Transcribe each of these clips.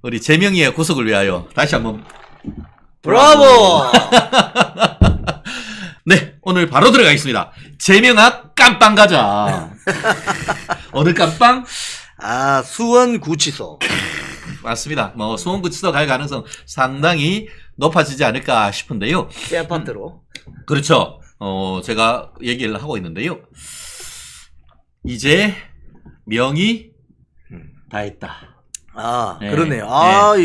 우리 재명이의 구속을 위하여 다시 한번 브라보! 네, 오늘 바로 들어가겠습니다. 재명아 깜빵 가자. 오늘 깜빵? 아, 수원구치소. 맞습니다. 뭐 수원구치소 갈 가능성 상당히 높아지지 않을까 싶은데요. 새 아파트로. 그렇죠. 제가 얘기를 하고 있는데요. 이제 명이 다 했다. 아, 네. 그러네요. 아,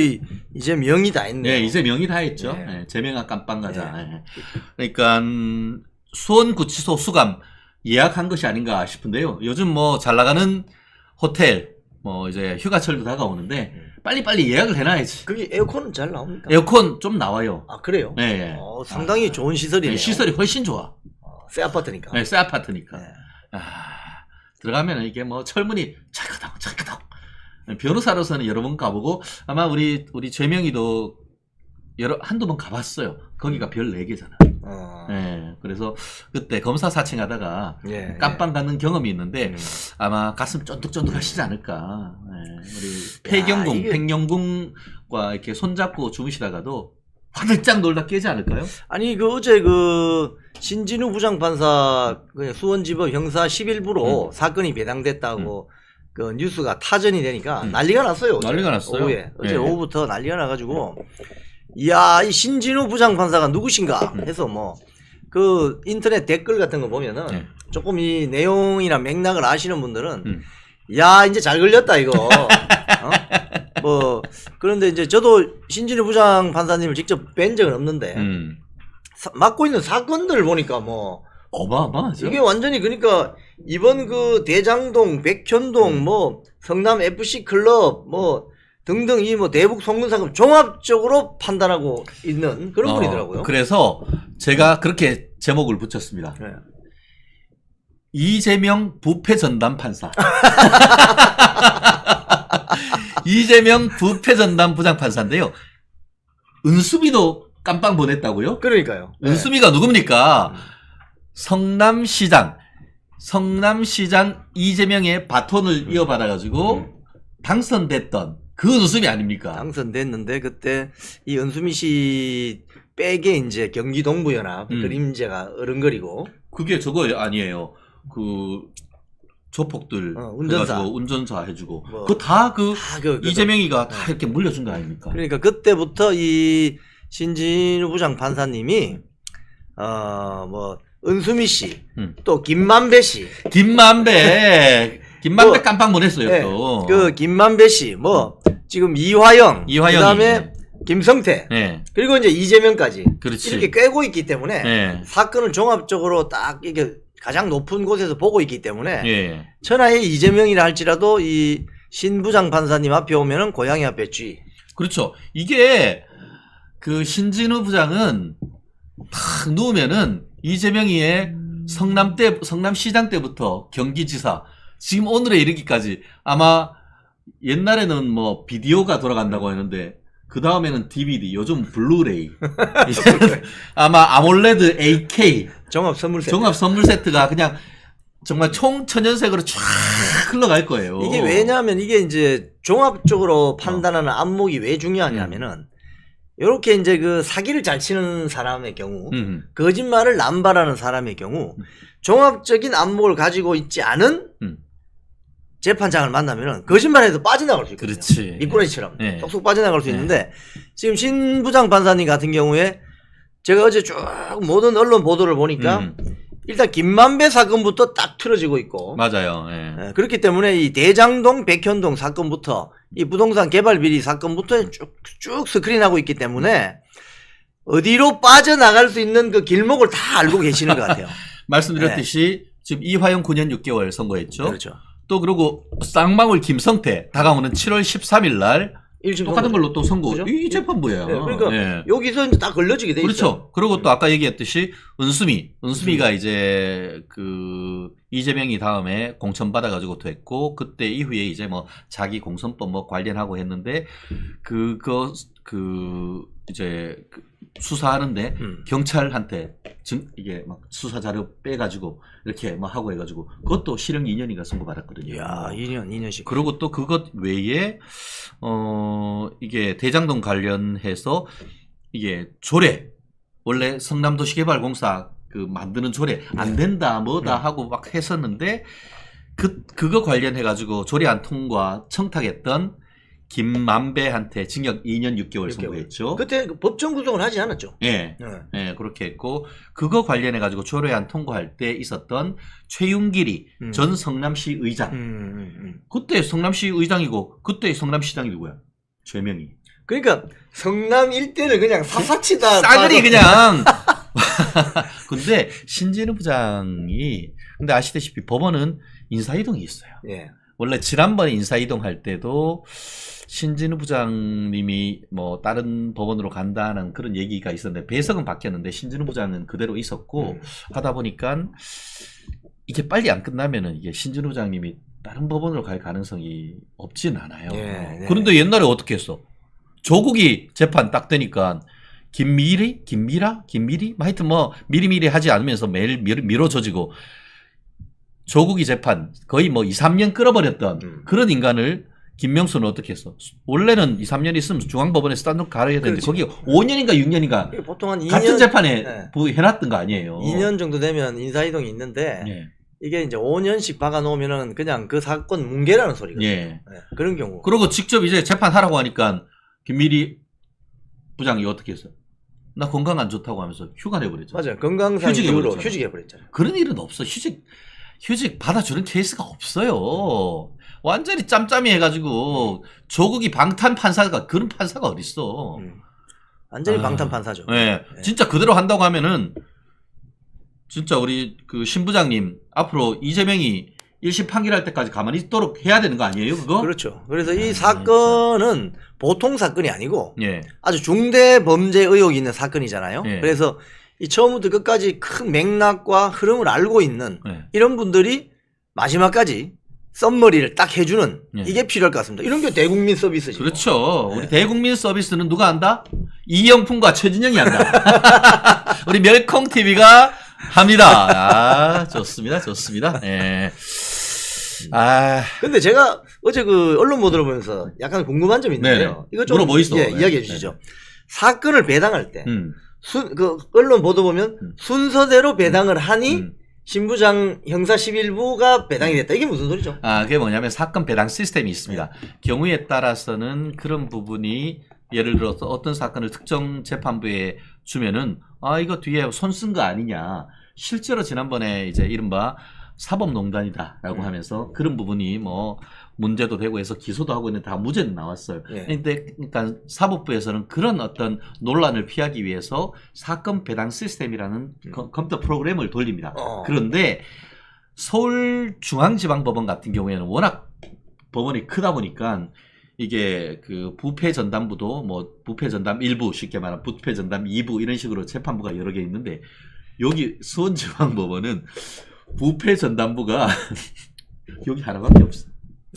이제 명이 다 했네요. 네, 이제 명이 다 했죠. 네. 네, 재명아 깜빵 가자. 네. 네. 그러니까 수원구치소 수감 예약한 것이 아닌가 싶은데요. 요즘 뭐 잘 나가는 호텔, 뭐 이제 휴가철도 다가오는데 빨리빨리 예약을 해놔야지. 그게 에어컨은 잘 나옵니까? 에어컨 좀 나와요. 아, 그래요? 네. 상당히 좋은 시설이네요. 네, 시설이 훨씬 좋아. 새 아파트니까. 네, 새 아파트니까. 네. 들어가면 이게 뭐 철문이 찰칵당. 변호사로서는 여러 번 가보고 아마 우리 재명이도 한두 번 가봤어요. 거기가 별 4개잖아. 네, 그래서 그때 검사 사칭하다가 예, 깜빵 가는 경험이 있는데 아마 가슴 쫀득쫀득 하시지 않을까. 네, 우리 폐경궁, 팽령궁과 이렇게 손잡고 주무시다가도 화들짝 놀다 깨지 않을까요? 아니, 어제 신진우 부장판사 수원지법 형사 11부로 사건이 배당됐다고 그 뉴스가 타전이 되니까 난리가 났어요. 어제. 난리가 났어요. 오후에. 어제 네. 오후부터 난리가 나가지고, 이야, 이 신진우 부장판사가 누구신가 해서 그 인터넷 댓글 같은 거 보면은 조금 이 내용이나 맥락을 아시는 분들은 야, 이제 잘 걸렸다 이거. 그런데 이제 저도 신진우 부장판사님을 직접 뵌 적은 없는데 맡고 있는 사건들을 보니까 어마어마하죠. 이게 완전히 그러니까 이번 그 대장동, 백현동, 성남 FC 클럽, 등등 이 대북 송금 사건 종합적으로 판단하고 있는 그런 분이더라고요. 그래서 제가 그렇게 제목을 붙였습니다. 네. 이재명 부패 전담 판사. 이재명 부패 전담 부장 판사인데요. 은수미도 깜빵 보냈다고요? 그러니까요. 네. 은수미가 누굽니까? 성남시장 이재명의 바톤을 이어받아가지고 당선됐던 그 은수미 아닙니까? 당선됐는데 그때 이 은수미 씨 백에 이제 경기 동부연합 그림자가 어른거리고 그게 저거 아니에요. 그 조폭들 운전사. 해가지고 운전사 해주고 그거 다 이재명이가 다 이렇게 물려준 거 아닙니까? 그러니까 그때부터 이 신진우 부장 판사님이 은수미 씨, 또 김만배 씨, 김만배 깜빵 보냈어요. 네, 또 그 김만배 씨, 지금 이화영, 그다음에 김성태, 네. 그리고 이제 이재명까지 그렇지. 이렇게 꿰고 있기 때문에 네. 사건을 종합적으로 딱 이게 가장 높은 곳에서 보고 있기 때문에 네. 천하의 이재명이라 할지라도 이 신 부장 판사님 앞에 오면은 고양이 앞에 쥐. 그렇죠. 이게 그 신진우 부장은 탁 누우면은 이재명이의 성남시장 때부터 경기지사 지금 오늘에 이르기까지 아마 옛날에는 비디오가 돌아간다고 했는데 그 다음에는 DVD, 요즘 블루레이, 이제는 아마 아몰레드 8K 종합 선물 세트가 그냥 정말 총천연색으로 쫙 흘러갈 거예요. 이게 왜냐하면 이게 이제 종합적으로 판단하는 안목이 왜 중요하냐면은 요렇게 이제 그 사기를 잘 치는 사람의 경우, 거짓말을 남발하는 사람의 경우, 종합적인 안목을 가지고 있지 않은 재판장을 만나면은 거짓말해도 빠져나갈 수 있거든요. 그렇지. 미꾸라지처럼 네. 쏙쏙 빠져나갈 수 있는데 지금 신 부장 판사님 같은 경우에 제가 어제 쭉 모든 언론 보도를 보니까 일단 김만배 사건부터 딱 틀어지고 있고 맞아요. 예. 그렇기 때문에 이 대장동, 백현동 사건부터 이 부동산 개발 비리 사건부터 쭉 스크린하고 있기 때문에 어디로 빠져나갈 수 있는 그 길목을 다 알고 계시는 것 같아요. 말씀드렸듯이 지금 이화영 9년 6개월 선고했죠. 그렇죠. 또 그리고 쌍방울 김성태 다가오는 7월 13일 날 똑같은 걸로 또 선고. 그죠? 이 재판부예요. 네, 그러니까 네. 여기서 이제 다 걸러지게 돼 있어요. 그렇죠. 그리고 또 아까 얘기했듯이 은수미가 이제 그 이재명이 다음에 공천 받아가지고 됐고 그때 이후에 이제 자기 공천법 관련하고 했는데 이제 수사하는데 경찰한테 이게 막 수사 자료 빼가지고 이렇게 막 하고 해가지고 그것도 실형 2년인가 선고받았거든요. 야, 2년씩. 그리고 또 그것 외에 이게 대장동 관련해서 이게 조례 원래 성남도시개발공사 그 만드는 조례 안 된다 뭐다 하고 막 했었는데 그거 관련해 가지고 조례안 통과 청탁했던 김만배한테 징역 2년 6개월 선고했죠. 그때 법정 구속을 하지 않았죠. 예. 예, 그렇게 했고 그거 관련해 가지고 조례안 통과할 때 있었던 최윤길이 전 성남시 의장. 그때 성남시 의장이고 그때 성남시장이 누구야? 최명희. 그러니까 성남 일대를 그냥 사사치다. 싸그리 그냥. 근데 신진우 부장이 근데 아시다시피 법원은 인사이동이 있어요. 예. 원래 지난번에 인사이동할 때도 신진우 부장님이 뭐 다른 법원으로 간다는 그런 얘기가 있었는데 배석은 바뀌었는데 신진우 부장은 그대로 있었고 하다 보니까 이게 빨리 안 끝나면은 이게 신진우 부장님이 다른 법원으로 갈 가능성이 없진 않아요. 예, 예. 그런데 옛날에 어떻게 했어? 조국이 재판 딱 되니까 김미리? 하여튼 뭐 미리미리 하지 않으면서 매일 미뤄져지고 조국이 재판 거의 뭐 2, 3년 끌어버렸던 그런 인간을 김명수는 어떻게 했어? 원래는 2, 3년 있으면 중앙법원에 스탠드 가려야 되는데 거기 5년인가 6년인가 보통 한 2년 같은 재판에 네. 해놨던 거 아니에요. 2년 정도 되면 인사이동이 있는데 예. 이게 이제 5년씩 박아놓으면은 그냥 그 사건 뭉개라는 소리거든요. 예. 네, 그런 경우. 그리고 직접 이제 재판하라고 하니까 김미리 부장이 어떻게 했어? 나 건강 안 좋다고 하면서 휴가 내버렸죠. 맞아요. 건강상 이유로 휴직해버렸잖아요. 그런 일은 없어. 휴직 받아주는 케이스가 없어요. 완전히 짬짬이 해가지고 조국이 방탄 판사가 그런 판사가 어딨어. 완전히 방탄 판사죠. 네. 진짜 그대로 한다고 하면은 진짜 우리 그 신부장님 앞으로 이재명이 1심 판결할 때까지 가만히 있도록 해야 되는 거 아니에요, 그거? 그렇죠. 그래서 이 사건은 보통 사건이 아니고 예. 아주 중대 범죄 의혹이 있는 사건이잖아요. 예. 그래서 이 처음부터 끝까지 큰 맥락과 흐름을 알고 있는 예. 이런 분들이 마지막까지 썸머리를 딱 해주는 예. 이게 필요할 것 같습니다. 이런 게 대국민 서비스죠. 그렇죠. 우리 대국민 서비스는 누가 한다? 이영풍과 최진영이 한다. 우리 멸콩TV가 합니다. 아, 좋습니다. 예. 아. 근데 제가 어제 그 언론 보도를 보면서 약간 궁금한 점이 있는데요. 네네. 이거 좀 물어보 있어. 예, 네. 이야기해 주시죠. 사건을 배당할 때 그 음. 언론 보도 보면 순서대로 배당을 하니 신부장 형사 11부가 배당이 됐다. 이게 무슨 소리죠? 아, 그게 뭐냐면 사건 배당 시스템이 있습니다. 경우에 따라서는 그런 부분이 예를 들어서 어떤 사건을 특정 재판부에 주면은 아, 이거 뒤에 손 쓴 거 아니냐. 실제로 지난번에 이제 이른바 사법농단이다라고 하면서 그런 부분이 뭐 문제도 되고 해서 기소도 하고 있는데 다 무죄는 나왔어요. 예. 근데 그러니까 사법부에서는 그런 어떤 논란을 피하기 위해서 사건 배당 시스템이라는 컴퓨터 프로그램을 돌립니다. 그런데 서울중앙지방법원 같은 경우에는 워낙 법원이 크다 보니까 이게 그 부패 전담부도 뭐 부패 전담 1부 쉽게 말하면 부패 전담 2부 이런 식으로 재판부가 여러 개 있는데 여기 수원지방법원은 부패 전담부가 여기 하나밖에 없어.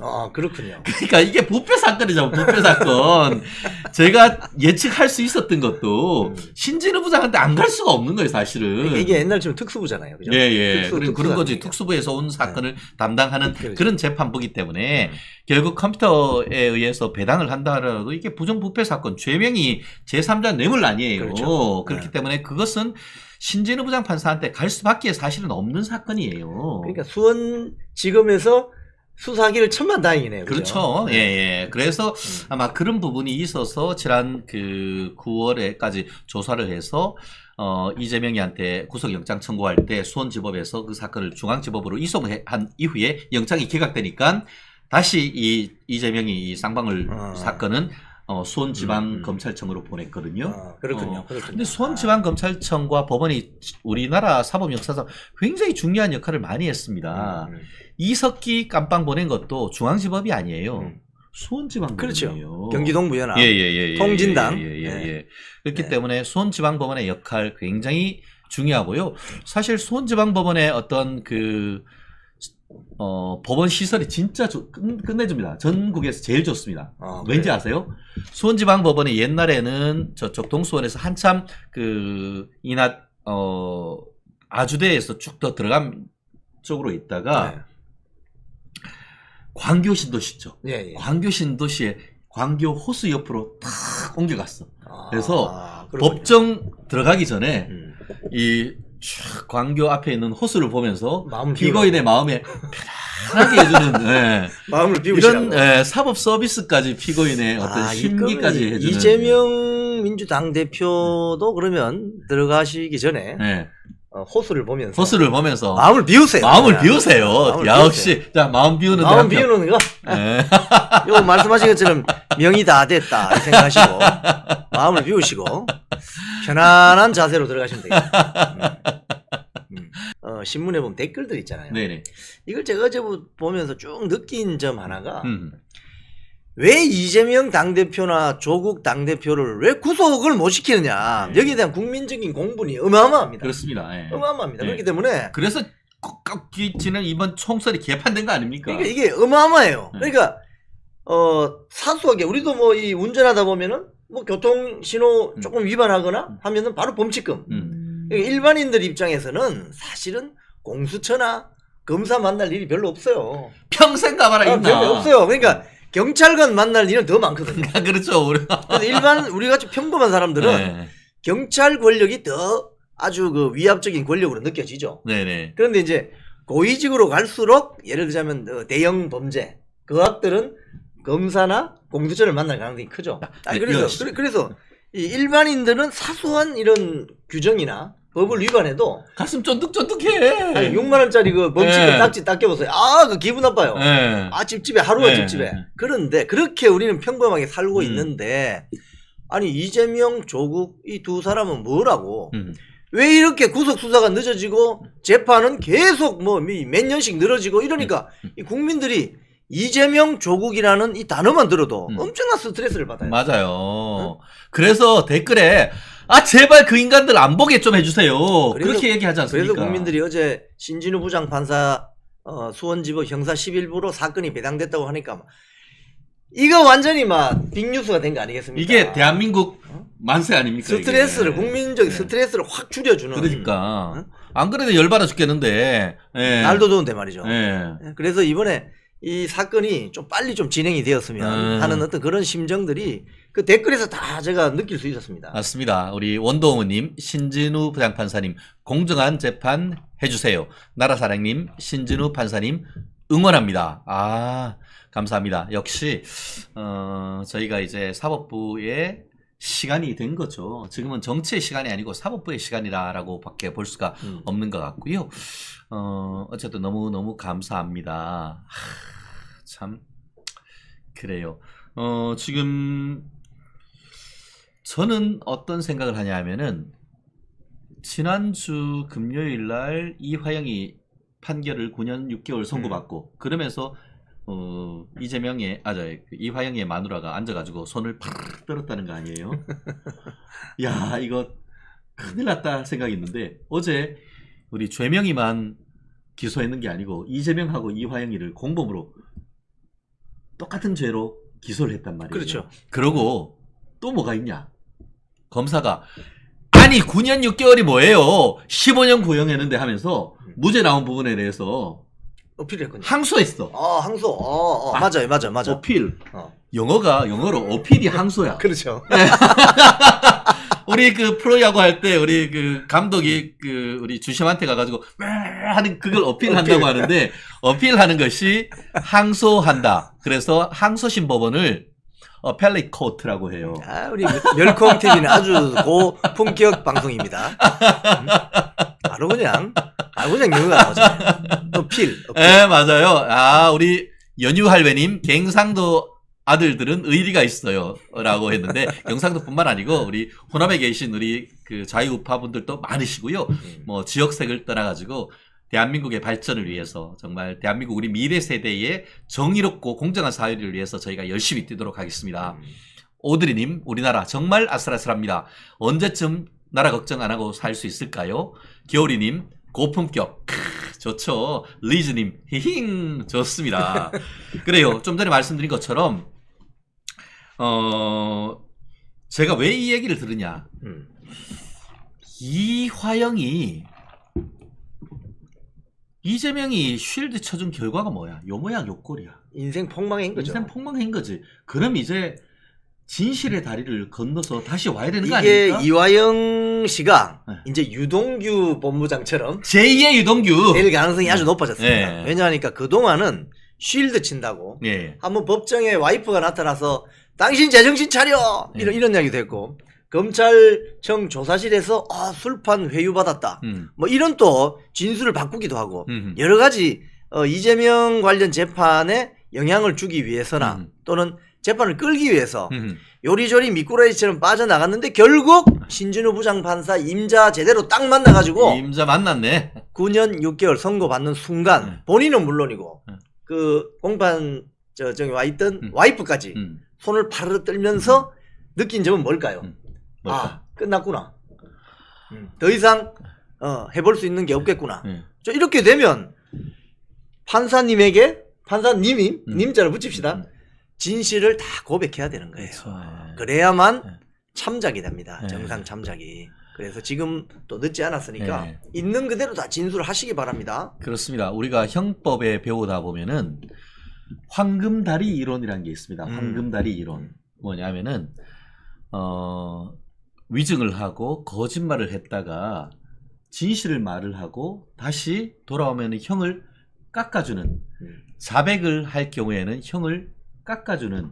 아, 그렇군요. 그러니까 이게 부패 사건이잖아, 부패 사건. 제가 예측할 수 있었던 것도 신진우 부장한테 안 갈 수가 없는 거예요, 사실은. 이게 옛날처럼 특수부잖아요, 그죠? 예. 특수 그런 거지. 아닙니까? 특수부에서 온 사건을 담당하는 그렇죠. 그런 재판부기 때문에 결국 컴퓨터에 의해서 배당을 한다 하더라도 이게 부정부패 사건, 죄명이 제3자 뇌물 아니에요. 그렇죠. 그렇기 네. 때문에 그것은 신진우 부장 판사한테 갈 수밖에 사실은 없는 사건이에요. 그러니까 수원지검에서 수사하기를 천만다행이네요. 그렇죠. 예. 그래서 아마 그런 부분이 있어서 지난 그 9월에까지 조사를 해서 이재명이한테 구속영장 청구할 때 수원지법에서 그 사건을 중앙지법으로 이송한 이후에 영장이 기각되니까 다시 이재명이 이 쌍방울 사건은 수원지방검찰청으로 보냈거든요. 그렇군요. 근데 수원지방검찰청과 법원이 우리나라 사법 역사상 굉장히 중요한 역할을 많이 했습니다. 이석기 깜빵 보낸 것도 중앙지법이 아니에요. 수원지방법원이에요. 그렇죠. 경기동부연합, 예. 통진당. 예. 그렇기 때문에 수원지방법원의 역할 굉장히 중요하고요. 사실 수원지방법원의 어떤 그 법원 시설이 진짜 끝내줍니다. 전국에서 제일 좋습니다. 왠지 아세요? 수원지방법원이 옛날에는 저쪽 동수원에서 한참 그 인하 아주대에서 쭉 더 들어간 쪽으로 있다가 네. 광교 신도시죠. 예, 예. 광교 신도시에 광교 호수 옆으로 탁 옮겨갔어. 그래서 그렇군요. 법정 들어가기 전에 음. 이 쫙 광교 앞에 있는 호수를 보면서 마음을 피고인의 마음에 편안하게 해주는 예. 마음을 비우시라고. 이런 사법 서비스까지 피고인의 어떤 심기까지 그러면 해주는 이재명 민주당 대표도 그러면 들어가시기 전에 예. 호수를 보면서 호수를 보면서 마음을 비우세요. 마음을 그냥. 비우세요. 마음을 역시 자 마음 비우는 마음 한 편. 비우는 거. 예. 요 말씀하신 것처럼 명이 다 됐다 이렇게 생각하시고 마음을 비우시고 편안한 자세로 들어가시면 되겠습니다. 신문에 보면 댓글들 있잖아요. 네네. 이걸 제가 어제 보면서 쭉 느낀 점 하나가 음. 왜 이재명 당대표나 조국 당대표를 왜 구속을 못 시키느냐. 네. 여기에 대한 국민적인 공분이 어마어마합니다. 그렇습니다. 예. 어마어마합니다. 네. 그렇기 때문에 그래서 지난 이번 총선이 개판된 거 아닙니까? 그러니까 이게 어마어마해요. 네. 그러니까 사소하게 우리도 뭐 이 운전하다 보면은 뭐 교통 신호 조금 위반하거나 하면은 바로 범칙금. 그러니까 일반인들 입장에서는 사실은 공수처나 검사 만날 일이 별로 없어요. 평생 가봐라 있나? 별로 없어요. 그러니까 경찰관 만날 일은 더 많거든요. 그렇죠. 그래서 일반 우리 같이 평범한 사람들은 네. 경찰 권력이 더 아주 그 위압적인 권력으로 느껴지죠. 네네. 그런데 이제 고위직으로 갈수록 예를 들자면 대형 범죄 그 악들은 검사나 공수처를 만날 가능성이 크죠. 네, 그래서 이 일반인들은 사소한 이런 규정이나 법을 위반해도 가슴 쫀득쫀득해. 아니, 6만 원짜리 그 범칙금 네. 딱지 닦여보세요. 아, 그 기분 나빠요. 네. 아, 찝찝해. 하루가 네. 찝찝해. 그런데 그렇게 우리는 평범하게 살고 음. 있는데 아니 이재명, 조국 이 두 사람은 뭐라고 왜 이렇게 구속 수사가 늦어지고 재판은 계속 뭐 몇 년씩 늘어지고 이러니까 이 국민들이 이재명, 조국이라는 이 단어만 들어도 엄청난 스트레스를 받아요. 맞아요. 그래서 댓글에 제발 그 인간들 안 보게 좀 해주세요. 그렇게 얘기하지 않습니까? 그래서 국민들이 어제 신진우 부장판사 수원지법 형사 11부로 사건이 배당됐다고 하니까 이거 완전히 막 빅뉴스가 된 거 아니겠습니까? 이게 대한민국 만세 아닙니까? 스트레스를 이게. 국민적 네. 스트레스를 확 줄여주는. 그러니까 안 그래도 열받아 죽겠는데. 예. 날도 더운데 말이죠. 예. 그래서 이번에 이 사건이 좀 빨리 좀 진행이 되었으면 하는 어떤 그런 심정들이 그 댓글에서 다 제가 느낄 수 있었습니다. 맞습니다. 우리 원동우님, 신진우 부장판사님 공정한 재판 해주세요. 나라사랑님, 신진우 판사님 응원합니다. 감사합니다. 역시 저희가 이제 사법부의 시간이 된 거죠. 지금은 정치의 시간이 아니고 사법부의 시간이라고 밖에 볼 수가 없는 것 같고요. 어쨌든 너무너무 감사합니다. 참 그래요. 지금 저는 어떤 생각을 하냐 하면은 지난주 금요일 날 이화영이 판결을 9년 6개월 선고받고 그러면서 이재명의 이화영의 마누라가 앉아가지고 손을 팍 떨었다는 거 아니에요? 야 이거 큰일 났다 생각이 있는데 어제 우리 죄명이만 기소했는 게 아니고 이재명하고 이화영이를 공범으로 똑같은 죄로 기소를 했단 말이에요. 그렇죠. 그러고 또 뭐가 있냐? 검사가 아니 9년 6개월이 뭐예요? 15년 구형했는데 하면서 무죄 나온 부분에 대해서 어필했군요. 항소했어. 항소. 맞아. 어필. 영어로 어필이 항소야. 그렇죠. 우리 그 프로야구 할 때 우리 그 감독이 그 우리 주심한테 가가지고 하는 그걸 어필한다고 하는데 어필하는 것이 항소한다. 그래서 항소심 법원을 펠리 코트라고 해요. 우리 멸콩 TV는 아주 고품격 방송입니다. 바로 그냥 영어가 나오잖아요. 어필. 네, 맞아요. 우리 연유 할배님, 갱상도 아들들은 의리가 있어요. 라고 했는데, 경상도뿐만 아니고, 우리 호남에 계신 우리 그 자유우파 분들도 많으시고요. 뭐, 지역색을 떠나가지고, 대한민국의 발전을 위해서, 정말 대한민국 우리 미래 세대의 정의롭고 공정한 사회를 위해서 저희가 열심히 뛰도록 하겠습니다. 오드리님, 우리나라 정말 아슬아슬합니다. 언제쯤 나라 걱정 안 하고 살 수 있을까요? 겨울이님, 고품격. 좋죠. 리즈님, 히힝. 좋습니다. 그래요. 좀 전에 말씀드린 것처럼, 제가 왜 이 얘기를 들으냐. 이화영이 이재명이 쉴드 쳐준 결과가 뭐야? 요 모양 요 꼴이야. 인생 폭망인 거죠. 인생 폭망한 거지. 그럼 이제 진실의 다리를 건너서 다시 와야 되는 거 이게 아닙니까? 이화영 씨가 네. 이제 유동규 본부장처럼 제2의 유동규. 될 가능성이 아주 높아졌습니다. 예. 왜냐하니까 그동안은 쉴드 친다고 예. 한번 법정에 와이프가 나타나서 당신 제정신 차려! 이런 이야기도 했고 검찰청 조사실에서 술판 회유받았다. 뭐 이런 또 진술을 바꾸기도 하고 여러 가지 이재명 관련 재판에 영향을 주기 위해서나 또는 재판을 끌기 위해서 요리조리 미꾸라지처럼 빠져나갔는데 결국 신진우 부장판사 임자 제대로 딱 만나가지고 임자 만났네. 9년 6개월 선고받는 순간 본인은 물론이고 그 공판 저기 와 있던 와이프까지 손을 파르르 떨면서 느낀 점은 뭘까요? 뭘까? 끝났구나. 더 이상 해볼 수 있는 게 없겠구나. 저 이렇게 되면 판사님이 님자를 붙입시다. 진실을 다 고백해야 되는 거예요. 그렇죠. 그래야만 참작이 됩니다. 정상 참작이. 그래서 지금 또 늦지 않았으니까 있는 그대로 다 진술을 하시기 바랍니다. 그렇습니다. 우리가 형법에 배우다 보면은 황금다리 이론이라는 게 있습니다. 황금다리 이론. 뭐냐면은 위증을 하고 거짓말을 했다가 진실을 말을 하고 다시 돌아오면 형을 깎아주는, 자백을 할 경우에는 형을 깎아주는,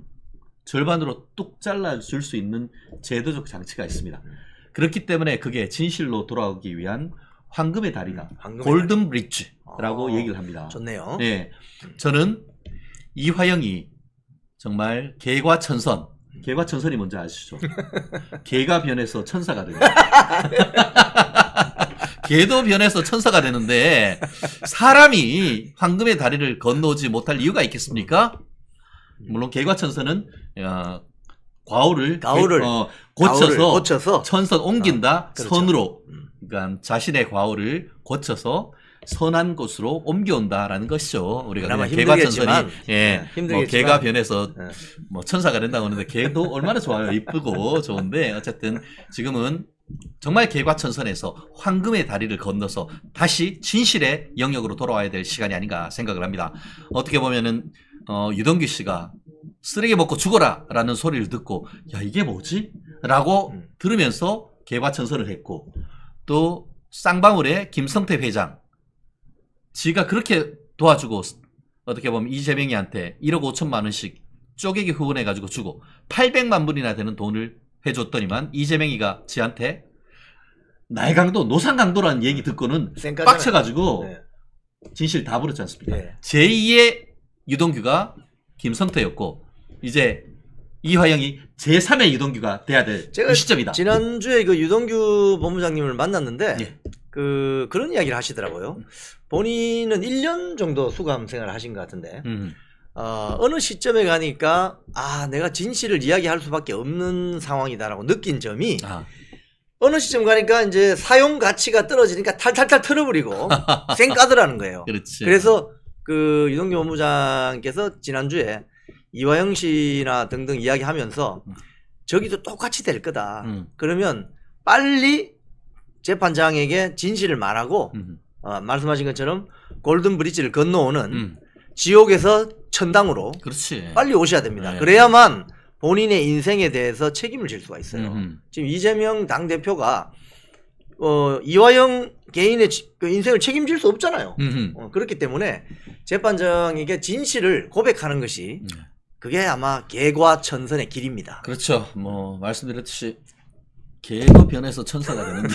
절반으로 뚝 잘라줄 수 있는 제도적 장치가 있습니다. 그렇기 때문에 그게 진실로 돌아오기 위한 황금의 다리다. 골든 브릿지라고 얘기를 합니다. 좋네요. 네, 저는 이화영이 정말 개과천선. 개과천선이 뭔지 아시죠? 개가 변해서 천사가 되는. 개도 변해서 천사가 되는데 사람이 황금의 다리를 건너오지 못할 이유가 있겠습니까? 물론 개과천선은 과오를 고쳐서 천선 옮긴다. 그렇죠. 선으로. 그러니까 자신의 과오를 고쳐서 선한 곳으로 옮겨온다라는 것이죠. 우리가 그냥 개과천선이 뭐 개가 변해서 뭐 천사가 된다고 하는데 개도 얼마나 좋아요. 이쁘고 좋은데 어쨌든 지금은 정말 개과천선에서 황금의 다리를 건너서 다시 진실의 영역으로 돌아와야 될 시간이 아닌가 생각을 합니다. 어떻게 보면은 유동규 씨가 쓰레기 먹고 죽어라 라는 소리를 듣고 야 이게 뭐지? 라고 들으면서 개과천선을 했고, 또 쌍방울의 김성태 회장 지가 그렇게 도와주고 어떻게 보면 이재명이한테 1억 5천만 원씩 쪼개기 후원해가지고 주고 800만 불이나 되는 돈을 해줬더니만 이재명이가 지한테 나해강도 노상강도라는 얘기 듣고는 빡쳐가지고 진실 다 부렸지 않습니까? 제2의 유동규가 김성태였고 이제 이화영이 제3의 유동규가 돼야 될 그 시점이다. 지난주에 그 유동규 본부장님을 만났는데 그런 이야기를 하시더라고요. 본인은 1년 정도 수감 생활을 하신 것 같은데 어느 시점에 가니까 내가 진실을 이야기할 수밖에 없는 상황이다라고 느낀 점이 어느 시점 가니까 이제 사용 가치가 떨어지니까 탈탈탈 털어버리고 쌩까더라는 거예요. 그렇지. 그래서 그 유동규 본부장께서 지난주에 이화영 씨나 등등 이야기하면서 저기도 똑같이 될 거다. 그러면 빨리 재판장에게 진실을 말하고 말씀하신 것처럼 골든 브릿지를 건너오는 지옥에서 천당으로 그렇지. 빨리 오셔야 됩니다. 그래야만 본인의 인생에 대해서 책임을 질 수가 있어요. 지금 이재명 당대표가 이화영 개인의 그 인생을 책임질 수 없잖아요. 그렇기 때문에 재판장에게 진실을 고백하는 것이 그게 아마 개과천선의 길입니다. 그렇죠. 뭐 말씀드렸듯이 개도 변해서 천사가 되는데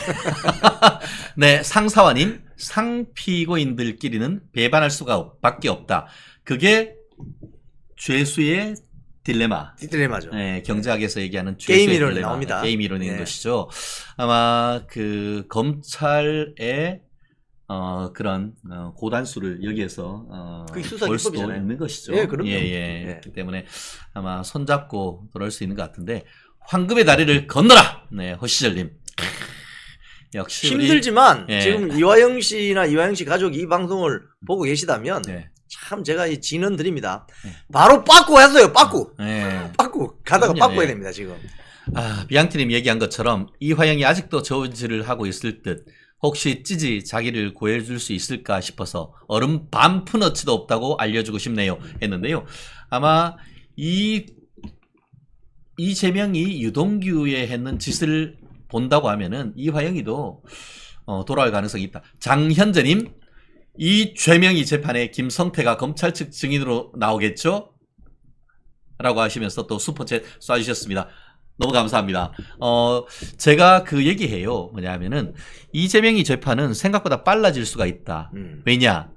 네, 상사와님, 상피고인들끼리는 배반할 수가 밖에 없다. 그게 죄수의 딜레마죠. 네, 경제학에서 얘기하는 죄수의 게임 이론이 딜레마, 나옵니다. 게임 이론인 것이죠. 아마 그 검찰의 그런 고단수를 여기에서 볼 수도 있는 것이죠. 그럼요. 그렇기 때문에 아마 손잡고 돌아올 수 있는 것 같은데 황금의 다리를 건너라. 네, 허시절님. 역시 힘들지만 지금 이화영 씨나 이화영 씨 가족이 이 방송을 보고 계시다면 참 제가 이 진언 드립니다. 바로 빠꾸 했어요. 빠꾸. 빠꾸 가다가 빠꾸 해야 됩니다 지금. 비앙티님 얘기한 것처럼 이화영이 아직도 저울질을 하고 있을 듯 혹시 찌지 자기를 구해줄 수 있을까 싶어서 얼음 반 푼어치도 없다고 알려주고 싶네요 했는데요. 아마 이재명이 유동규에 했는 짓을 본다고 하면은 이화영이도 돌아올 가능성이 있다. 장현재님, 이죄명이 재판에 김성태가 검찰 측 증인으로 나오겠죠? 라고 하시면서 또 슈퍼챗 쏴주셨습니다. 너무 감사합니다. 제가 그 얘기해요. 뭐냐면은 이재명이 재판은 생각보다 빨라질 수가 있다. 왜냐?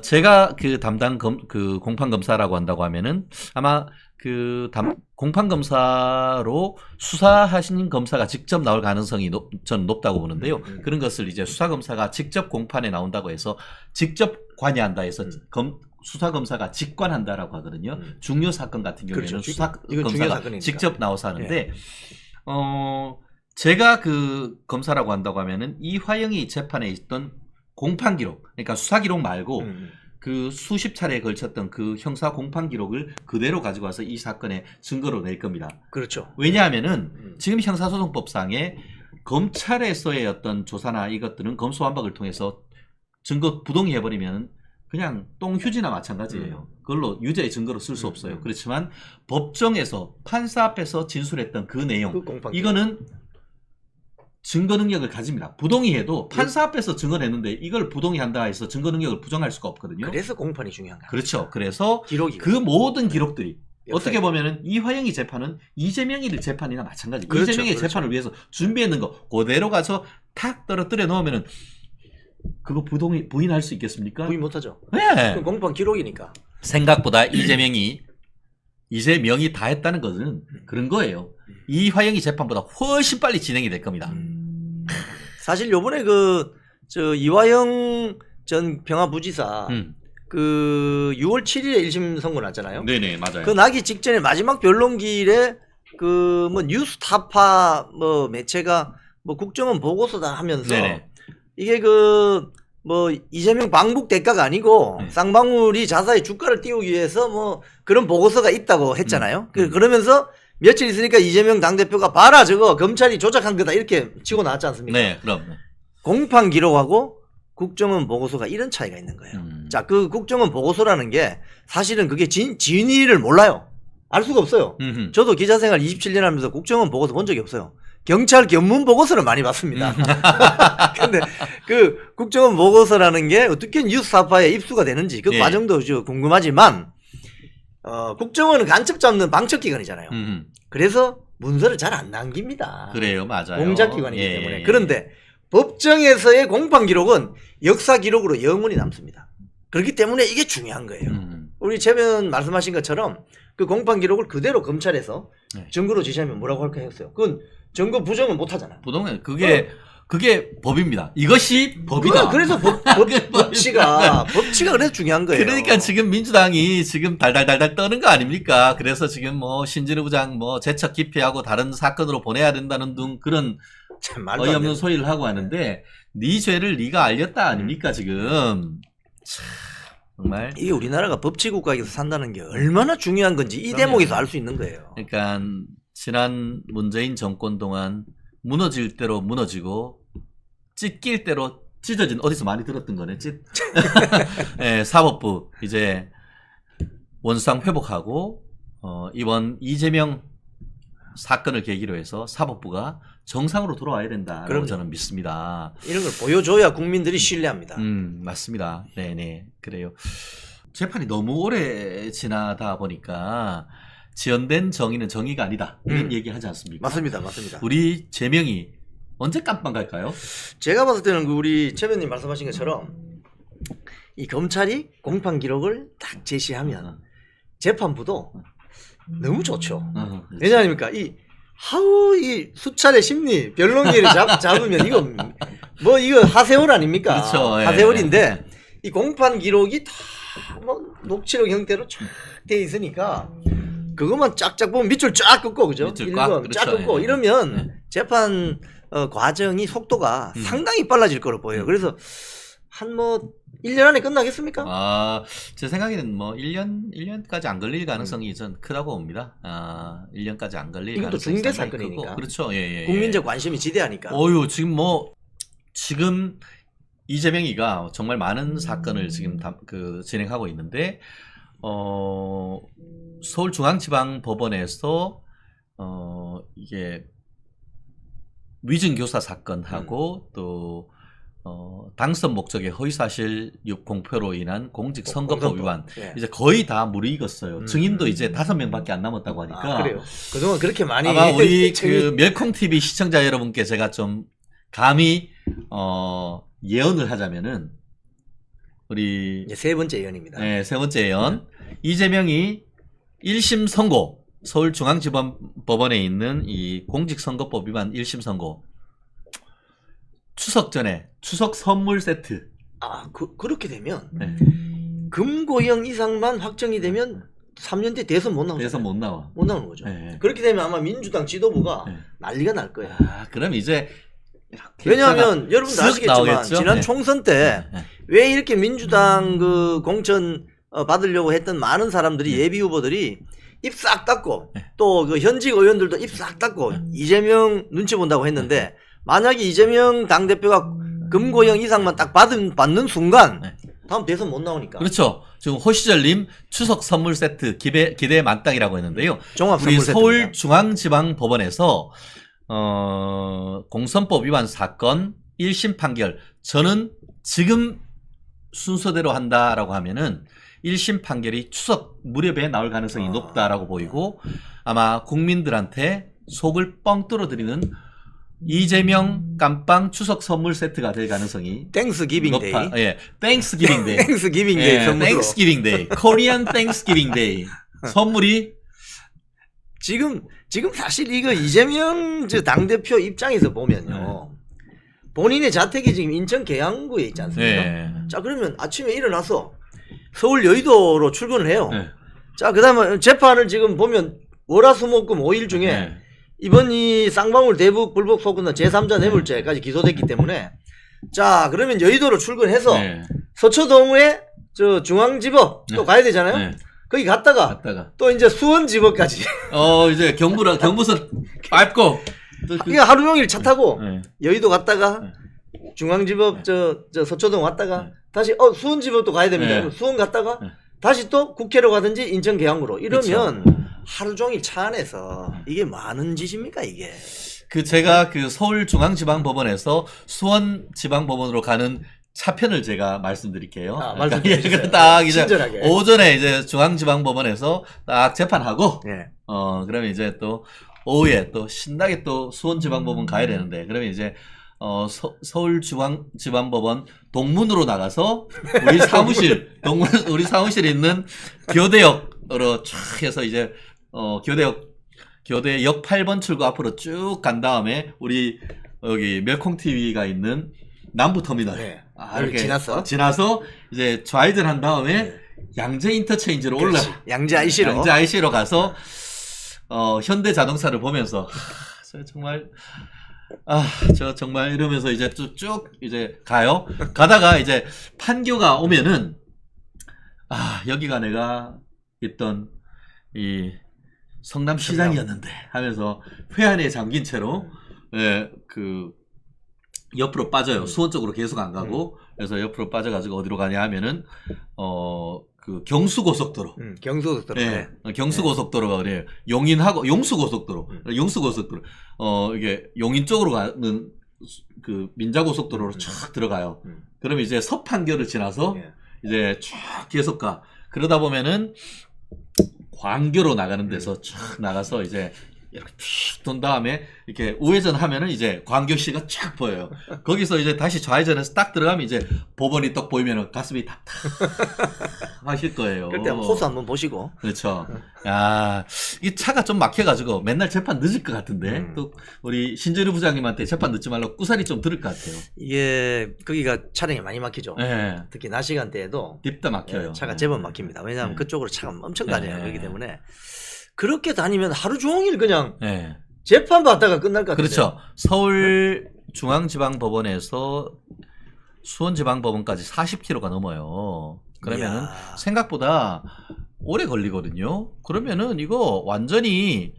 제가 그 담당 그 공판 검사라고 한다고 하면은 아마 그 공판 검사로 수사하신 검사가 직접 나올 가능성이 저는 높다고 보는데요. 그런 것을 이제 수사 검사가 직접 공판에 나온다고 해서 직접 관여한다 해서 수사 검사가 직관한다라고 하거든요. 중요 사건 같은 경우에는 그렇죠. 수사 이건 검사가 직접 나와서 하는데 제가 그 검사라고 한다고 하면은 이화영이 재판에 있던 공판 기록, 그러니까 수사 기록 말고 그 수십 차례에 걸쳤던 그 형사 공판 기록을 그대로 가지고 와서 이 사건의 증거로 낼 겁니다. 그렇죠. 왜냐하면은 지금 형사소송법상에 검찰에서의 어떤 조사나 이것들은 검수완박을 통해서 증거 부동의 해버리면 그냥 똥휴지나 마찬가지예요. 그걸로 유죄의 증거로 쓸 수 없어요. 그렇지만 법정에서 판사 앞에서 진술했던 그 내용, 이거는 증거 능력을 가집니다. 부동의해도 판사 앞에서 증언했는데 이걸 부동의한다 해서 증거 능력을 부정할 수가 없거든요. 그래서 공판이 중요한 거야. 그렇죠. 그래서 기록이 그 모든 기록들이 어떻게 보면은 이화영이 재판은 이재명이 재판이나 마찬가지. 그렇죠, 이재명의 그렇죠. 재판을 위해서 준비했는 거 그대로 가서 탁 떨어뜨려 놓으면은 그거 부인할 수 있겠습니까? 부인 못하죠. 네. 공판 기록이니까. 생각보다 이재명이 다 했다는 것은 그런 거예요. 이화영이 재판보다 훨씬 빨리 진행이 될 겁니다. 사실 요번에 이화영 전 평화부지사 그 6월 7일에 1심 선고 났잖아요. 네네, 맞아요. 그 나기 직전에 마지막 변론기일에 그 뭐 뉴스타파 뭐 매체가 뭐 국정원 보고서다 하면서 네네. 이게 그 뭐 이재명 방북 대가가 아니고 쌍방울이 자사의 주가를 띄우기 위해서 뭐 그런 보고서가 있다고 했잖아요. 그러면서 며칠 있으니까 이재명 당대표가 봐라 저거 검찰이 조작한 거다 이렇게 치고 나왔지 않습니까? 네, 그럼. 공판 기록하고 국정원 보고서가 이런 차이가 있는 거예요. 자, 그 국정원 보고서라는 게 사실은 그게 진위를 몰라요. 알 수가 없어요. 저도 기자생활 27년 하면서 국정원 보고서 본 적이 없어요. 경찰 견문 보고서를 많이 봤습니다. 근데 그 국정원 보고서라는 게 어떻게 뉴스타파에 입수가 되는지 그 과정도 궁금하지만 국정원은 간첩 잡는 방첩기관이잖아요. 그래서 문서를 잘 안 남깁니다. 그래요, 맞아요. 공작기관이기 때문에. 그런데 법정에서의 공판 기록은 역사 기록으로 영원히 남습니다. 그렇기 때문에 이게 중요한 거예요. 우리 최변 말씀하신 것처럼 그 공판 기록을 그대로 검찰에서 증거로 제시하면 뭐라고 할까 했어요. 그건 증거 부정은 못 하잖아. 부동은 그게 법입니다. 이것이 법이다. 그래서 법치가 그래서 중요한 거예요. 그러니까 지금 민주당이 지금 달달달달 떠는 거 아닙니까? 그래서 지금 뭐 신진우 부장 뭐 재척 기피하고 다른 사건으로 보내야 된다는 등 그런 참 어이없는 소리를 하고 하는데 네 죄를 네가 알렸다 아닙니까 지금. 참, 정말 이게 우리나라가 법치국가에서 산다는 게 얼마나 중요한 건지 이 대목에서 알 수 있는 거예요. 그러니까 지난 문재인 정권 동안 무너질 대로 무너지고 찢길 대로 찢어진, 어디서 많이 들었던 거네. 네, 사법부 이제 원상 회복하고 이번 이재명 사건을 계기로 해서 사법부가 정상으로 돌아와야 된다라고 그럼요. 저는 믿습니다. 이런 걸 보여줘야 국민들이 신뢰합니다. 맞습니다. 네네, 그래요. 재판이 너무 오래 지나다 보니까 지연된 정의는 정의가 아니다, 이런 얘기 하지 않습니까? 맞습니다. 우리 재명이 언제 깜빵 갈까요? 제가 봤을 때는 그 우리 최변님 말씀하신 것처럼 이 검찰이 공판 기록을 딱 제시하면 재판부도 너무 좋죠. 왜냐하니까 이 수차례 심리 변론기를 잡으면 이거 하세월 아닙니까? 그렇죠. 하세월인데 이 공판 기록이 다 뭐 녹취록 형태로 쫙 돼 있으니까 그것만 쫙쫙 보면 밑줄 쫙 긋고 그죠? 밑줄 꽉, 읽으면 쫙 그렇죠. 긋고 이러면 재판 과정이 속도가 상당히 빨라질 거로 보여요. 그래서 한 뭐 1년 안에 끝나겠습니까? 아, 제 생각에는 뭐 1년까지 안 걸릴 가능성이 전 크다고 봅니다. 1년까지 안 걸릴 이것도 가능성이 중대 상당히 사건이니까. 크고. 그렇죠. 예, 예. 국민적 관심이 지대하니까. 어유, 지금 이재명이가 정말 많은 사건을 지금 진행하고 있는데, 서울중앙지방법원에서, 이게 위증교사 사건하고 또, 당선 목적의 허위사실 공표로 인한 공직선거법 위반. 예. 이제 거의 다 무르익었어요. 증인도 이제 5명밖에 안 남았다고 하니까. 그래요. 그동안 그렇게 많이. 아마 우리 그 멸콩TV 시청자 여러분께 제가 좀 감히, 예언을 하자면은, 우리, 이제 세 번째 예언입니다. 네, 세 번째 예언. 이재명이 1심 선고, 서울중앙지방법원에 있는 이 공직선거법 위반 1심 선고, 추석 전에 추석 선물 세트. 그렇게 되면 네. 금고형 이상만 확정이 되면 3년 뒤에 대선 못 나오잖아요. 대선 못 나와. 못 나오는 거죠. 네. 그렇게 되면 아마 민주당 지도부가 네. 난리가 날 거예요. 그럼 이제 왜냐하면 여러분도 쓱 아시겠지만 나오겠죠? 지난 네. 총선 때 왜 이렇게 민주당 그 공천 받으려고 했던 많은 사람들이 예비 후보들이 입 싹 닫고 또 그 현직 의원들도 입 싹 닫고 이재명 눈치 본다고 했는데 만약에 이재명 당대표가 금고형 이상만 딱 받는 순간 다음 대선 못 나오니까. 그렇죠. 지금 호시절님 추석 선물 세트 기대 만땅이라고 했는데요. 종합 우리 선물 세트입니다. 서울중앙지방법원에서 공선법 위반 사건 1심 판결, 저는 지금 순서대로 한다라고 하면은 1심 판결이 추석 무렵에 나올 가능성이 높다라고 보이고, 아마 국민들한테 속을 뻥 뚫어드리는 이재명 깜빵 추석 선물 세트가 될 가능성이 땡스기빙 데이. 높아. 예, 땡스기빙 데이. 땡스기빙 데이 예, 선물로. 땡스기빙 데이. 코리안 땡스기빙 데이. 선물이 지금 사실 이거 이재명 당대표 입장에서 보면요. 본인의 자택이 지금 인천 계양구에 있지 않습니까? 예. 자, 그러면 아침에 일어나서 서울 여의도로 출근을 해요. 예. 자, 그 다음에 재판을 지금 보면 월화수목금 5일 중에 예. 이번 이 쌍방울 대북 불법 소구나 제3자 뇌물죄까지 기소됐기 때문에 자, 그러면 여의도로 출근해서 예. 서초동에 저 중앙지법 또 가야 되잖아요. 예. 거기 갔다가 또 이제 수원지법까지. 이제 경부선 밟고 또 그러니까 하루 종일 차 타고 예. 여의도 갔다가 중앙지법 저 서초동 왔다가 다시 수원지법도 가야 됩니다. 예. 그럼 수원 갔다가 다시 또 국회로 가든지 인천 계양구로 이러면 그쵸. 하루 종일 차 안에서 이게 많은 짓입니까 이게? 제가 서울중앙지방법원에서 수원지방법원으로 가는 차편을 제가 말씀드릴게요. 말씀해 주세요. 그러니까 딱 이제 친절하게. 오전에 이제 중앙지방법원에서 딱 재판하고 예. 그러면 이제 또 오후에 또 신나게 또 수원지방법원 가야 되는데, 그러면 이제 서울중앙지방법원 동문으로 나가서 우리 사무실에 있는 교대역으로 쫙 해서 이제 교대역 8번 출구 앞으로 쭉 간 다음에 우리 여기 멸콩TV가 있는 남부터미널 네. 이렇게 지나서 이제 좌회전한 다음에 양재 인터체인지로 양재 IC로 가서 현대 자동차를 보면서 저 정말 이러면서 이제 쭉 이제 가요. 가다가 이제 판교가 오면은 여기가 내가 있던 이 성남시장이었는데 하면서 회한에 잠긴 채로 옆으로 빠져요. 수원 쪽으로 계속 안 가고 그래서 옆으로 빠져가지고 어디로 가냐 하면은 경수고속도로. 경수고속도로. 네. 경수고속도로가 그래요. 용인하고 용수고속도로. 이게 용인 쪽으로 가는 민자고속도로로 쫙 들어가요. 그러면 이제 서판교를 지나서 이제 쫙 계속 가. 그러다 보면은 광교로 나가는 데서 쫙 나가서 이제 이렇게 쭉 돈 다음에 이렇게 우회전 하면은 이제 광교시가 쫙 보여요. 거기서 이제 다시 좌회전해서 딱 들어가면 이제 법원이 딱 보이면은 가슴이 탁탁 하실 거예요. 그때 호수 한번 보시고. 그렇죠. 야, 이 차가 좀 막혀가지고 맨날 재판 늦을 것 같은데 또 우리 신재료 부장님한테 재판 늦지 말라고 꾸사리 좀 들을 것 같아요. 이게 거기가 차량이 많이 막히죠. 네. 특히 낮 시간대에도 딥다 막혀요. 차가 제법 막힙니다. 왜냐하면 네. 그쪽으로 차가 엄청 다녀요. 그렇기 때문에 그렇게 다니면 하루 종일 그냥 네. 재판 받다가 끝날 것 같아요. 그렇죠. 서울중앙지방법원에서 수원지방법원까지 40km가 넘어요. 그러면은 이야. 생각보다 오래 걸리거든요. 그러면은 이거 완전히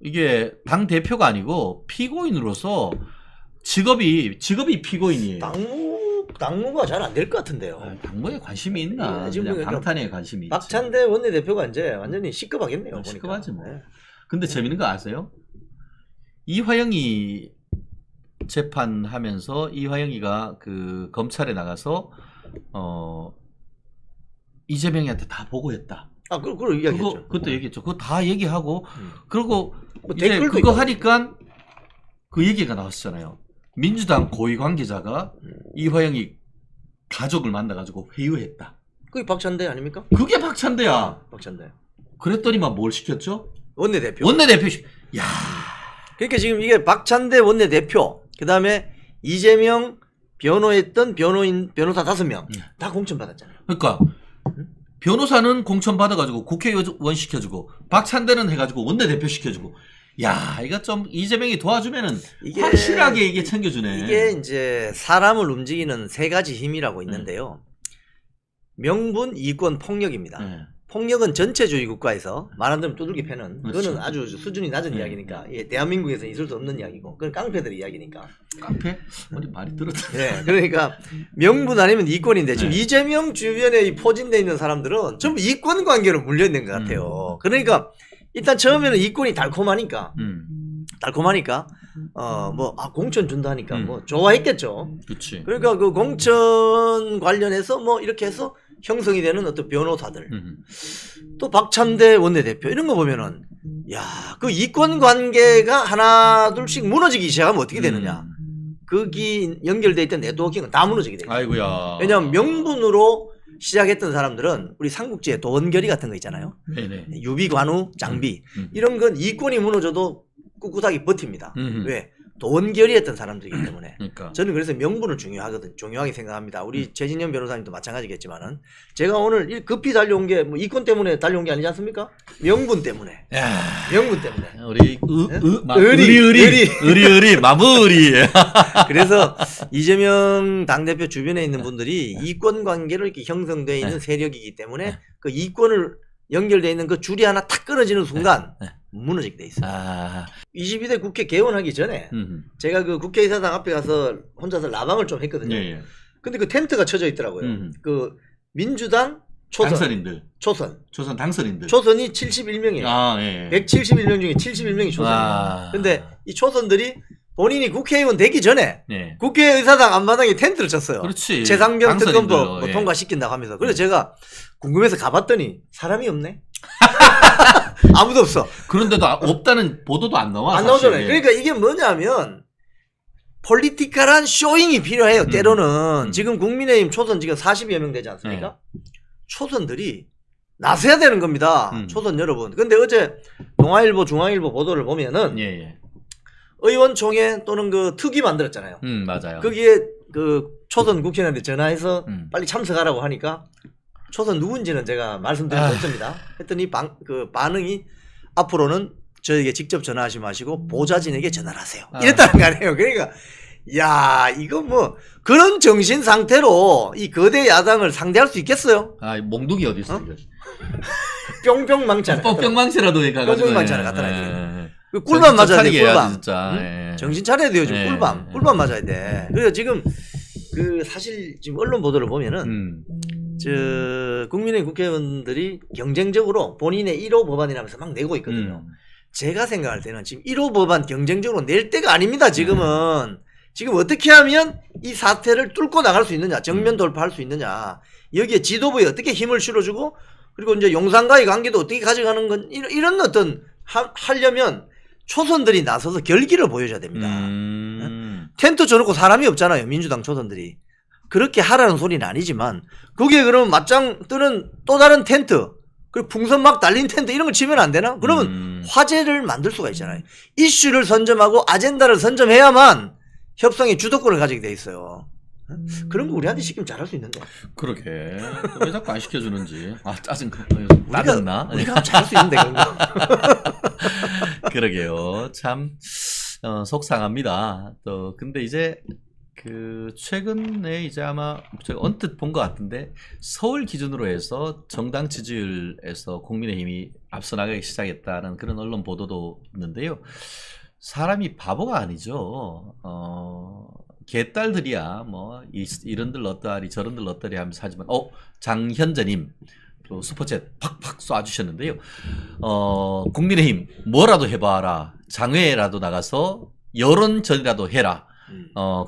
이게 당 대표가 아니고 피고인으로서 직업이 피고인이에요. 당무가 잘 안 될 것 같은데요. 아, 당무에 관심이 있나? 예, 지금 그냥 그러니까 방탄에 관심이 있지. 박찬대 원내대표가 이제 완전히 시급하겠네요. 보니까. 시급하지 뭐. 네. 근데 재밌는 거 아세요? 이화영이 재판하면서 이화영이가 그 검찰에 나가서 이재명이한테 다 보고했다. 아, 그걸 이야기했죠. 그것도 얘기했죠. 그거 다 얘기하고 그리고 뭐 이제 댓글도 그거 있고. 하니까 그 얘기가 나왔잖아요. 민주당 고위 관계자가 이화영이 가족을 만나가지고 회유했다. 그게 박찬대 아닙니까? 그게 박찬대야. 박찬대. 그랬더니만 뭘 시켰죠? 원내대표. 원내대표. 야, 그러니까 지금 이게 박찬대 원내대표, 그 다음에 이재명 변호했던 변호사 5명 다 공천 받았잖아요. 그러니까 변호사는 공천 받아가지고 국회의원 시켜주고 박찬대는 해가지고 원내대표 시켜주고. 야, 이거 좀 이재명이 도와주면은 확실하게 이게 챙겨주네. 이게 이제 사람을 움직이는 3가지 힘이라고 있는데요. 명분, 이권, 폭력입니다. 네. 폭력은 전체주의 국가에서 말 안 들으면 두들겨 패는 그렇죠. 그거는 아주 수준이 낮은 네. 이야기니까 예, 대한민국에서 있을 수 없는 이야기고 그건 깡패들 이야기니까. 깡패? 우리 말이 들었다. 네, 그러니까 명분 아니면 이권인데 지금 네. 이재명 주변에 이 포진돼 있는 사람들은 전부 이권 관계로 물려 있는 것 같아요. 그러니까 일단 처음에는 이권이 달콤하니까 공천 준다 하니까 뭐 좋아했겠죠. 그렇지. 그러니까 그 공천 관련해서 뭐 이렇게 해서 형성이 되는 어떤 변호사들, 또 박찬대 원내대표 이런 거 보면은 야, 그 이권 관계가 하나 둘씩 무너지기 시작하면 어떻게 되느냐? 거기 연결돼 있던 네트워킹은 다 무너지게 돼요. 아이고야. 왜냐하면 명분으로 시작했던 사람들은 우리 삼국지에 도원결의 같은 거 있잖아요. 네네. 유비, 관우, 장비 이런 건 이권이 무너져도 꿋꿋하게 버팁니다. 왜? 도원결의 했던 사람들이기 때문에. 그러니까. 저는 그래서 명분을 중요하게 생각합니다. 우리 최진현 변호사님도 마찬가지겠지만은 제가 오늘 급히 달려온 게 뭐 이권 때문에 달려온 게 아니지 않습니까? 명분 때문에. 야, 명분 때문에. 우리 의리. 의리 마무리. 그래서 이재명 당대표 주변에 있는 분들이 이권 관계로 이렇게 형성되어 있는 세력이기 때문에 그 이권을 연결되어 있는 그 줄이 하나 탁 끊어지는 순간 무너지게 돼 있어요. 22대 국회 개원하기 전에 제가 그 국회의사당 앞에 가서 혼자서 라방을 좀 했거든요. 예. 근데 그 텐트가 쳐져 있더라고요. 그 민주당 초선. 당선인들. 초선 당선인들. 초선이 71명이에요. 아, 예. 171명 중에 71명이 초선이에요. 근데 이 초선들이 본인이 국회의원 되기 전에 예. 국회의사당 앞마당에 텐트를 쳤어요. 그렇지. 최상병 당선인들. 특검법 뭐 예. 통과시킨다고 하면서. 그래서 제가 궁금해서 가봤더니 사람이 없네. 아무도 없어. 그런데도 없다는 보도도 안 나와. 안 사실. 나오잖아요. 그러니까 이게 뭐냐면 폴리티컬한 쇼잉이 필요해요. 때로는 지금 국민의힘 초선 지금 40여 명 되지 않습니까? 초선들이 나서야 되는 겁니다. 초선 여러분. 근데 어제 동아일보, 중앙일보 보도를 보면은 예. 의원총회 또는 그 특위 만들었잖아요. 맞아요. 거기에 그 초선 국회의원한테 전화해서 빨리 참석하라고 하니까 초선 누군지는 제가 말씀드릴 수 없습니다. 했더니 반응이 앞으로는 저에게 직접 전화하지 마시고 보좌진에게 전화를 하세요. 이랬다는 거 아니에요. 그러니까 야, 이거 뭐 그런 정신 상태로 이 거대 야당을 상대할 수 있겠어요? 몽둥이 어디 있어? 뿅뿅망치 하나. 뿅뿅망치라도 해가지고. 뿅뿅망치 하나 갖다 놔야 그 꿀밤 맞아야 돼. 꿀밤. 진짜. 정신 차려야 돼요. 지금 꿀밤. 꿀밤 맞아야 돼. 그래서 지금 그 사실 지금 언론 보도를 보면은 국민의 국회의원들이 경쟁적으로 본인의 1호 법안이라면서 막 내고 있거든요. 제가 생각할 때는 지금 1호 법안 경쟁적으로 낼 때가 아닙니다. 지금은. 지금 어떻게 하면 이 사태를 뚫고 나갈 수 있느냐, 정면 돌파할 수 있느냐, 여기에 지도부에 어떻게 힘을 실어주고, 그리고 이제 용산과의 관계도 어떻게 가져가는 건, 이런 어떤, 하려면 초선들이 나서서 결기를 보여줘야 됩니다. 텐트 쳐놓고 사람이 없잖아요, 민주당 초선들이. 그렇게 하라는 소리는 아니지만, 거기에 그러면 맞짱 뜨는 또 다른 텐트, 그리고 풍선 막 달린 텐트 이런 거 치면 안 되나? 그러면 화제를 만들 수가 있잖아요. 이슈를 선점하고 아젠다를 선점해야만 협상의 주도권을 가지게 돼 있어요. 그런 거 우리한테 시키면 잘할 수 있는데. 그러게. 왜 자꾸 안 시켜주는지. 짜증나. 짜증나. 우리가 잘할 수 있는데 그런 거. 그러게요. 참 속상합니다. 또 근데 이제 그 최근에 이제 아마 제가 언뜻 본 것 같은데 서울 기준으로 해서 정당 지지율에서 국민의힘이 앞서 나가기 시작했다는 그런 언론 보도도 있는데요. 사람이 바보가 아니죠. 개딸들이야 뭐 이런들 넣었다리 저런들 넣었다리 하면서 하지만 장현재님 또 슈퍼챗 팍팍 쏴주셨는데요. 국민의힘 뭐라도 해봐라. 장외라도 나가서 여론전이라도 해라.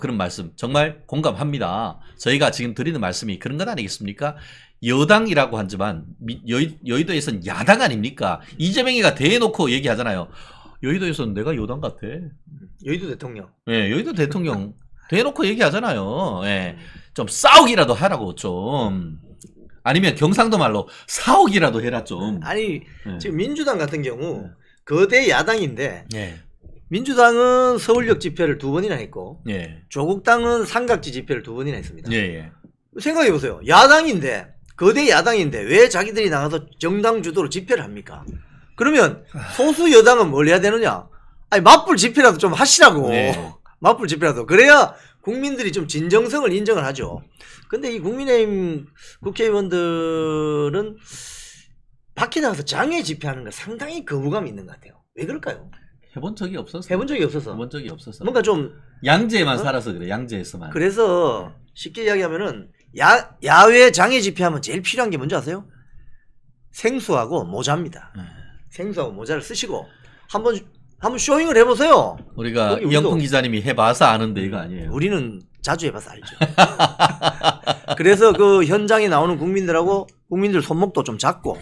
그런 말씀 정말 공감합니다. 저희가 지금 드리는 말씀이 그런 것 아니겠습니까? 여당이라고 하지만 여의도에선 야당 아닙니까? 이재명이가 대놓고 얘기하잖아요. 여의도에서는 내가 여당 같아. 여의도 대통령. 네, 여의도 대통령 대놓고 얘기하잖아요. 네, 좀 싸우기라도 하라고 좀. 아니면 경상도 말로 사옥이라도 해라 좀. 아니 네. 지금 민주당 같은 경우 거대 야당인데 네. 민주당은 서울역 집회를 2번이나 했고 예. 조국당은 삼각지 집회를 2번이나 했습니다. 예, 예. 생각해 보세요. 야당인데 거대 야당인데 왜 자기들이 나가서 정당 주도로 집회를 합니까? 그러면 소수 여당은 뭘 해야 되느냐? 아니 맞불 집회라도 좀 하시라고. 네. 맞불 집회라도. 그래야 국민들이 좀 진정성을 인정을 하죠. 근데 이 국민의힘 국회의원들은 밖에 나가서 장외 집회하는 거 상당히 거부감이 있는 것 같아요. 왜 그럴까요? 해본 적이 없어서. 해본 적이 없어서. 해본 적이 없어서. 뭔가 좀 양재에만 살아서 그래. 양재에서만. 그래서 쉽게 이야기하면은 야외 장애 집회하면 제일 필요한 게 뭔지 아세요? 생수하고 모자입니다. 생수하고 모자를 쓰시고 한번 쇼잉을 해보세요. 우리가 거기 우리도- 이영풍 기자님이 해봐서 아는데 이거 아니에요. 우리는 자주 해봐서 알죠. 그래서 그 현장에 나오는 국민들하고 국민들 손목도 좀 잡고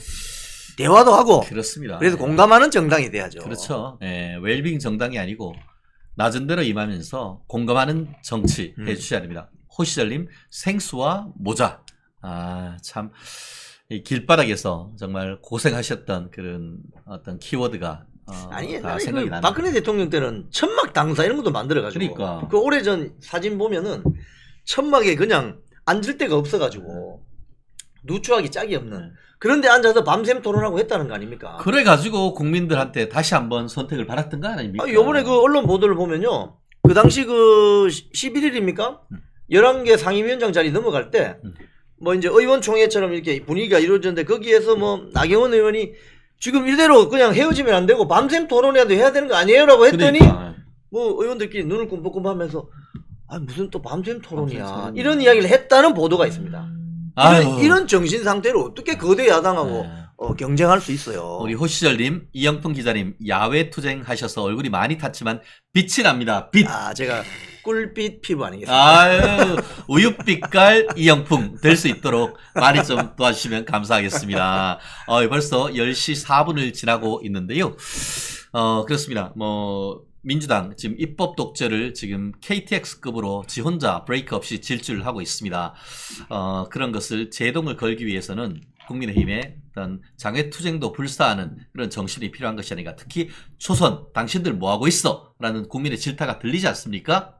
대화도 하고 그렇습니다. 그래서 공감하는 정당이 돼야죠. 그렇죠. 예, 웰빙 정당이 아니고 낮은 대로 임하면서 공감하는 정치 해주셔야 됩니다. 호시절님 생수와 모자. 참 이 길바닥에서 정말 고생하셨던 그런 어떤 키워드가 아니 다 옛날에 생각이 그 나네요. 박근혜 대통령 때는 천막 당사 이런 것도 만들어가지고 그러니까. 그 오래전 사진 보면은 천막에 그냥 앉을 데가 없어가지고 누추하기 짝이 없는 그런데 앉아서 밤샘 토론하고 했다는 거 아닙니까? 그래가지고 국민들한테 다시 한번 선택을 받았던 거 아닙니까? 요번에 그 언론 보도를 보면요 그 당시 그 11일입니까? 11개 상임위원장 자리 넘어갈 때 뭐 이제 의원총회처럼 이렇게 분위기가 이루어졌는데 거기에서 뭐 나경원 의원이 지금 이대로 그냥 헤어지면 안 되고 밤샘 토론이라도 해야 되는 거 아니에요? 라고 했더니 그러니까. 뭐 의원들끼리 눈을 꿈뻑꿈뻑하면서 무슨 또 밤샘 토론이야 밤샘 토론이야. 이런 이야기를 했다는 보도가 있습니다. 아유. 이런 정신 상태로 어떻게 거대 야당하고 네. 경쟁할 수 있어요. 우리 호시절님, 이영풍 기자님 야외 투쟁하셔서 얼굴이 많이 탔지만 빛이 납니다. 빛. 제가 꿀빛 피부 아니겠습니까? 아유, 우윳빛깔 이영풍 될 수 있도록 많이 좀 도와주시면 감사하겠습니다. 벌써 10시 4분을 지나고 있는데요. 그렇습니다. 뭐 민주당 지금 입법 독재를 지금 KTX급으로 지 혼자 브레이크 없이 질주를 하고 있습니다. 그런 것을 제동을 걸기 위해서는 국민의힘의 어떤 장외투쟁도 불사하는 그런 정신이 필요한 것이 아닌가. 특히 초선 당신들 뭐하고 있어? 라는 국민의 질타가 들리지 않습니까?